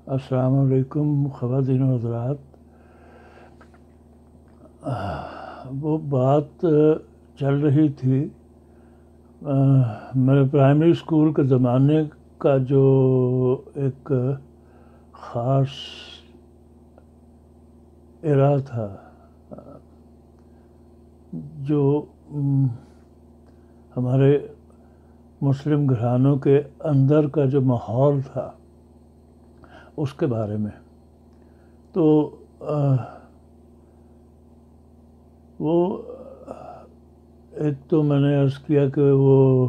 السلام علیکم خواتین و حضرات۔ وہ بات چل رہی تھی میرے پرائمری اسکول کے زمانے کا جو ایک خاص ایرا تھا، جو ہمارے مسلم گھرانوں کے اندر کا جو ماحول تھا اس کے بارے میں۔ تو وہ ایک تو میں نے عرض کیا کہ وہ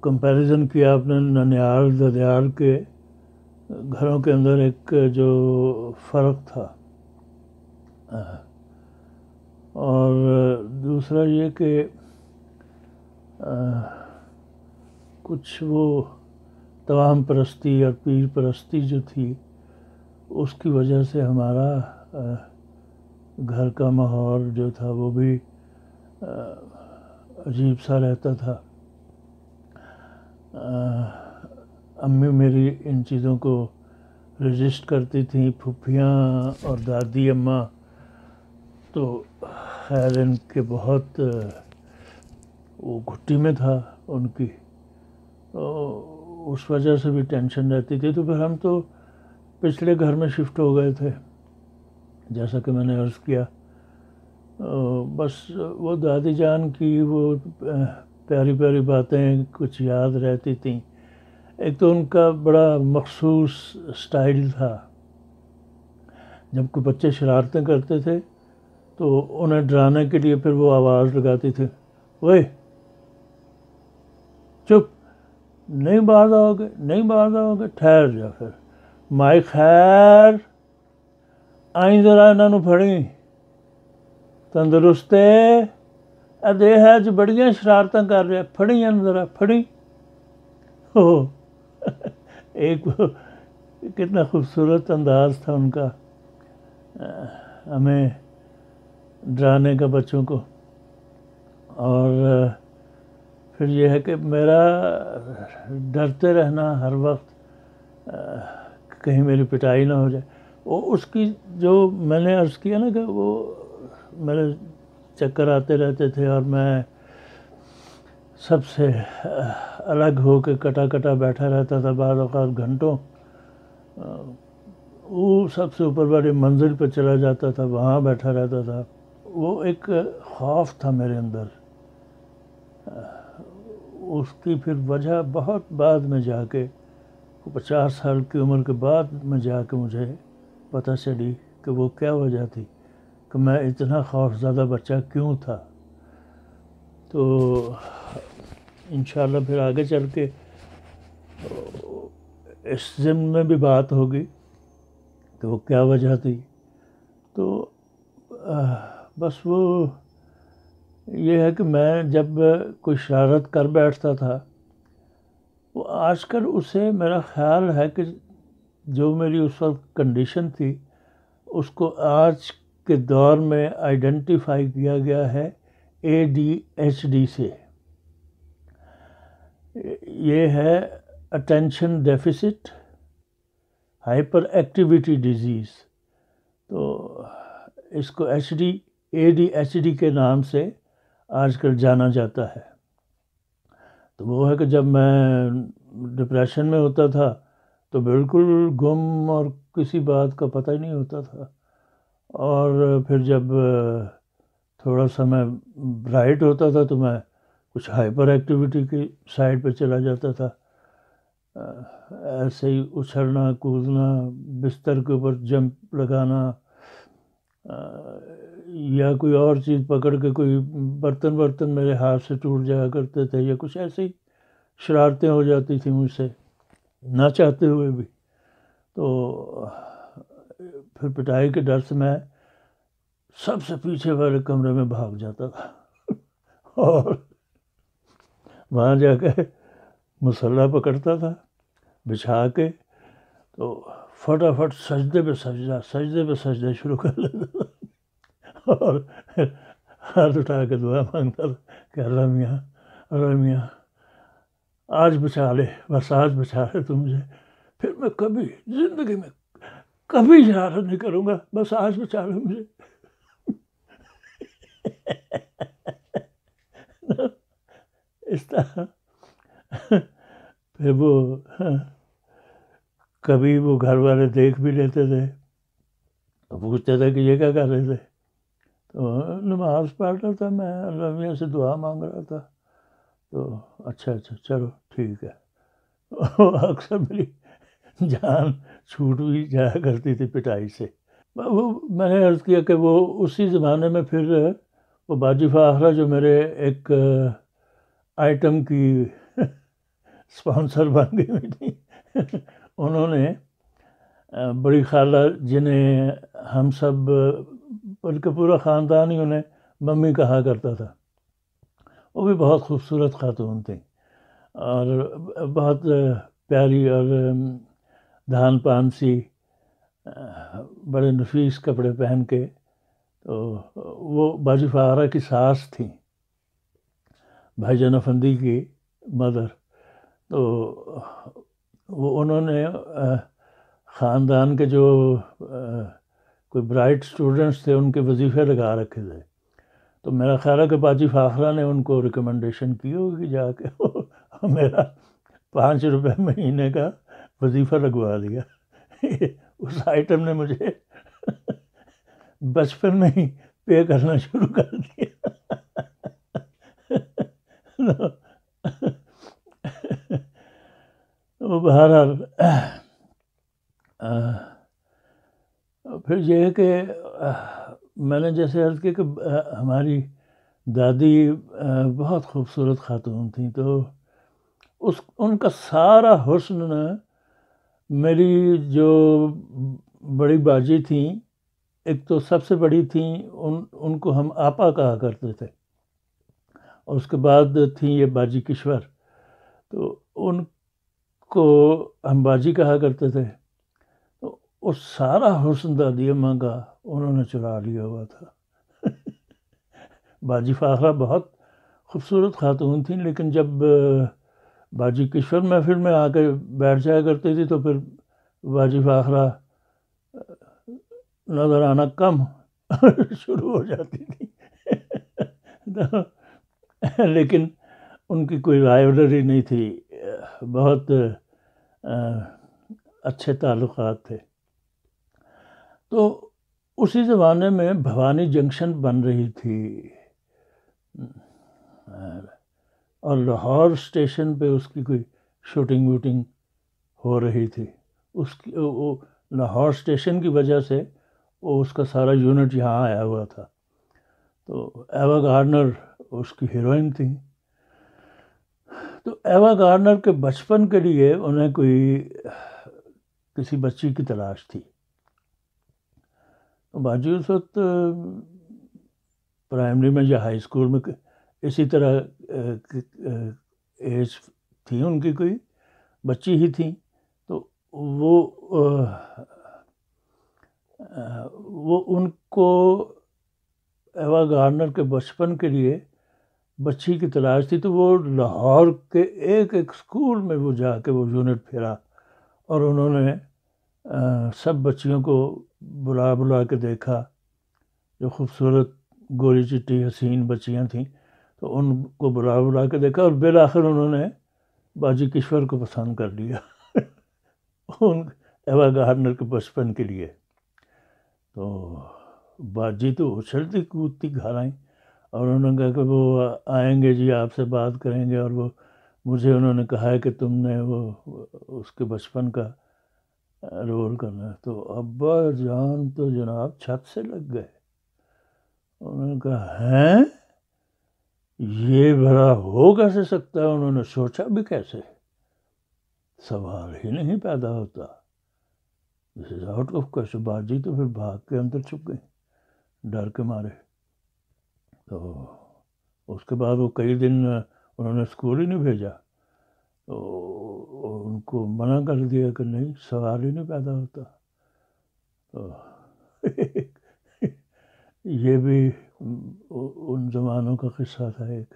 کمپیریزن کیا اپنے ننیال ددیال کے گھروں کے اندر ایک جو فرق تھا، اور دوسرا یہ کہ کچھ وہ توام پرستی اور پیر پرستی جو تھی اس کی وجہ سے ہمارا گھر کا ماحول جو تھا وہ بھی عجیب سا رہتا تھا۔ امی میری ان چیزوں کو رجسٹ کرتی تھیں، پھوپھیاں اور دادی اماں تو خیر ان کے بہت وہ گھٹی میں تھا ان کی، اس وجہ سے بھی ٹینشن رہتی تھی۔ تو پھر ہم تو پچھلے گھر میں شفٹ ہو گئے تھے، جیسا کہ میں نے عرض کیا۔ بس وہ دادی جان کی وہ پیاری پیاری باتیں کچھ یاد رہتی تھیں۔ ایک تو ان کا بڑا مخصوص سٹائل تھا، جب کوئی بچے شرارتیں کرتے تھے تو انہیں ڈرانے کے لیے پھر وہ آواز لگاتی تھی، اوئے چپ، نہیں باز آؤ گے، نہیں باز آؤ گے، ٹھہر جا، پھر مائی خیر آئیں ذرا انہوں نے پھڑی تندرستے ادے ہے جو بڑیاں شرارتیں کر رہے، پھڑی ذرا پھڑی۔ ایک کتنا خوبصورت انداز تھا ان کا ہمیں ڈرانے کا بچوں کو۔ اور پھر یہ ہے کہ میرا ڈرتے رہنا ہر وقت کہیں میری پٹائی نہ ہو جائے، وہ اس کی جو میں نے عرض کیا نا کہ وہ میرے چکر آتے رہتے تھے اور میں سب سے الگ ہو کے کٹا کٹا بیٹھا رہتا تھا، بعض اوقات گھنٹوں۔ وہ سب سے اوپر والی منزل پہ چلا جاتا تھا، وہاں بیٹھا رہتا تھا۔ وہ ایک خوف تھا میرے اندر، اس کی پھر وجہ بہت بعد میں جا کے 50 سال کی عمر کے بعد میں جا کے مجھے پتہ چلی کہ وہ کیا وجہ تھی کہ میں اتنا خوف زدہ بچہ کیوں تھا۔ تو انشاءاللہ پھر آگے چل کے اس ضمن میں بھی بات ہوگی کہ وہ کیا وجہ تھی۔ تو بس وہ یہ ہے کہ میں جب کوئی شرارت کر بیٹھتا تھا، وہ آج کل اسے میرا خیال ہے کہ جو میری اس وقت کنڈیشن تھی اس کو آج کے دور میں آئیڈینٹیفائی کیا گیا ہے ADHD سے۔ یہ ہے attention deficit hyper activity disease. تو اس کو ADHD کے نام سے آج کل جانا جاتا ہے۔ تو وہ ہے کہ جب میں ڈپریشن میں ہوتا تھا تو بالکل گم اور کسی بات کا پتہ ہی نہیں ہوتا تھا، اور پھر جب تھوڑا سا میں برائٹ ہوتا تھا تو میں کچھ ہائپر ایکٹیویٹی کی سائڈ پہ چلا جاتا تھا، ایسے ہی اچھلنا کودنا، بستر کے اوپر جمپ لگانا، یا کوئی اور چیز پکڑ کے کوئی برتن میرے ہاتھ سے ٹوٹ جایا کرتے تھے، یا کچھ ایسی شرارتیں ہو جاتی تھیں مجھ سے نہ چاہتے ہوئے بھی۔ تو پھر پٹائی کے ڈر سے میں سب سے پیچھے والے کمرے میں بھاگ جاتا تھا اور وہاں جا کے مصحف پکڑتا تھا بچھا کے، تو فٹافٹ سجدے پہ سجدہ شروع کر لیتا تھا اور ہاتھ اٹھا کے دعا مانگتا تھا کہ اللہ میاں آج بچا لے، بس آج بچا لے تو مجھے پھر میں کبھی زندگی میں کبھی شرارت نہیں کروں گا، بس آج بچا لو مجھے. اس طرح پھر وہ کبھی وہ گھر والے دیکھ بھی لیتے تھے تو پوچھتے تھے کہ یہ کیا کر رہے تھے، تو نماز پڑھ رہا تھا میں، اللہ میاں سے دعا مانگ رہا تھا. تو اچھا چلو ٹھیک ہے. اکثر میری جان چھوٹ بھی جایا کرتی تھی پٹائی سے. وہ میں نے عرض کیا کہ وہ اسی زمانے میں پھر وہ باجی فاخرہ جو میرے ایک آئٹم کی اسپانسر بن گئی ہوئی تھی، انہوں نے بڑی خالہ جنہیں ہم سب بلکہ پورا خاندان ہی انہیں ممی کہا کرتا تھا، وہ بھی بہت خوبصورت خاتون تھیں اور بہت پیاری اور دھان پان سی، بڑے نفیس کپڑے پہن کے. تو وہ باجی فاخرہ کی ساس تھیں، بھائی جان افندی کی مدر. تو وہ انہوں نے خاندان کے جو کوئی برائٹ اسٹوڈنٹس تھے ان کے وظیفے لگا رکھے تھے. تو میرا خیال ہے کہ باجی فاخرہ نے ان کو ریکمنڈیشن کی ہوگی جا کے میرا 5 روپے مہینے کا وظیفہ لگوا دیا. اس آئٹم نے مجھے بچپن میں ہی پے کرنا شروع کر دیا. وہ بہرحال پھر یہ ہے کہ میں نے جیسے عرض کی کہ ہماری دادی بہت خوبصورت خاتون تھیں، تو ان کا سارا حسن میری جو بڑی باجی تھیں، ایک تو سب سے بڑی تھیں، ان کو ہم آپا کہا کرتے تھے، اور اس کے بعد تھیں یہ باجی کشور، تو ان کو ہم باجی کہا کرتے تھے. تو وہ سارا حسن دادی اماں کا انہوں نے چرا لیا ہوا تھا. باجی فاخرہ بہت خوبصورت خاتون تھیں، لیکن جب باجی کشور محفل میں آ کے بیٹھ جایا کرتی تھی تو پھر باجی فاخرہ نظر آنا کم شروع ہو جاتی تھی. لیکن ان کی کوئی رائولری نہیں تھی، بہت اچھے تعلقات تھے. تو اسی زمانے میں بھوانی جنکشن بن رہی تھی اور لاہور اسٹیشن پہ اس کی کوئی شوٹنگ ووٹنگ ہو رہی تھی. اس کی وہ لاہور اسٹیشن کی وجہ سے وہ اس کا سارا یونٹ یہاں آیا ہوا تھا. تو ایوا گارنر اس کی ہیروئن تھیں. تو ایوا گارنر کے بچپن کے لیے انہیں کسی بچی کی تلاش تھی. باجی اس وقت پرائمری میں یا ہائی اسکول میں اسی طرح ایج تھی ان کی، کوئی بچی ہی تھیں. تو وہ ان کو ایوا گارنر کے بچپن کے لیے بچی کی تلاش تھی. تو وہ لاہور کے ایک اسکول میں وہ جا کے وہ یونٹ پھیرا اور انہوں نے سب بچیوں کو بلا کے دیکھا، جو خوبصورت گوری چٹی حسین بچیاں تھیں، تو ان کو بلا کے دیکھا اور بالآخر انہوں نے باجی کشور کو پسند کر لیا ان ایوا گارنر کے بچپن کے لیے. تو باجی تو اچھلتی کودتی گھر آئیں اور انہوں نے کہا کہ وہ آئیں گے جی، آپ سے بات کریں گے، اور وہ مجھے انہوں نے کہا ہے کہ تم نے وہ اس کے بچپن کا رول کرنا ہے. تو ابا جان تو جناب چھت سے لگ گئے. انہوں نے کہا ہیں یہ بھلا ہو کیسے سکتا ہے؟ انہوں نے سوچا بھی کیسے، سوال ہی نہیں پیدا ہوتا. دس از آؤٹ آف کوشچن. باجی تو پھر بھاگ کے اندر چھپ گئی ڈر کے مارے. تو اس کے بعد وہ کئی دن انہوں نے اسکول ہی نہیں بھیجا. تو ان کو منع کر دیا کہ نہیں، سوال ہی نہیں پیدا ہوتا. تو یہ بھی ان زمانوں کا قصہ تھا ایک.